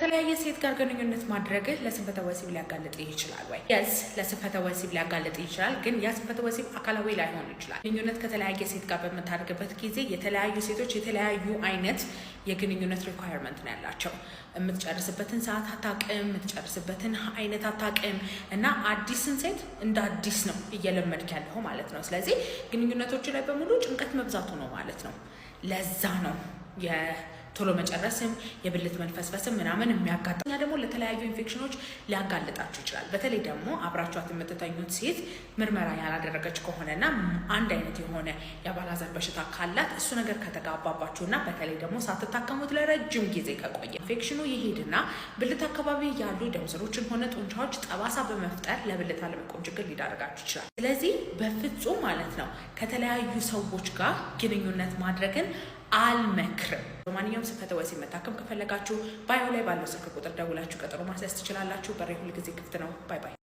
ከተለያየ ሴት ጋር ግንኙነት ማድረግ ለስንፈተ ወሲብ ሊያጋልጥ ይችላል ወይ? የስ ለስንፈተ ወሲብ ሊያጋልጥ ይችላል፣ ግን ያ ስንፈተ ወሲብ አካላዊ ላይሆን ይችላል። ግንኙነት ከተለያየ ሴት ጋር በምታደርግበት ጊዜ የተለያዩ ሴቶች የተለያዩ አይነት የግንኙነት ሪኳየርመንት ነው ያላቸው። የምትጨርስበትን ሰዓት አታውቅም፣ የምትጨርስበትን አይነት አታውቅም እና አዲስን ሴት እንደ አዲስ ነው እየለመድክ ያለው ማለት ነው። ስለዚህ ግንኙነቶች ላይ በሙሉ ጭንቀት መብዛቱ ነው ማለት ነው። ለዛ ነው ቶሎ መጨረስም የብልት መንፈስፈስም ምናምን የሚያጋጥም እና ደግሞ ለተለያዩ ኢንፌክሽኖች ሊያጋልጣችሁ ይችላል። በተለይ ደግሞ አብራችኋት የምትተኙት ሴት ምርመራ ያላደረገች ከሆነና አንድ አይነት የሆነ የአባላዘር በሽታ ካላት እሱ ነገር ከተጋባባችሁና በተለይ ደግሞ ሳትታከሙት ለረጅም ጊዜ ከቆየ ኢንፌክሽኑ ይሄድና ብልት አካባቢ ያሉ ደም ስሮችን ሆነ ጡንቻዎች ጠባሳ በመፍጠር ለብልት አለመቆም ችግር ሊዳረጋችሁ ይችላል። ስለዚህ በፍጹም ማለት ነው ከተለያዩ ሰዎች ጋር ግንኙነት ማድረግን አልመክርም። በማንኛውም ስንፈተ ወሲብ መታከም ከፈለጋችሁ ባዮ ላይ ባለው ስልክ ቁጥር ደውላችሁ ቀጠሮ ማስያዝ ትችላላችሁ። በሬ ሁልጊዜ ክፍት ነው። ባይ ባይ።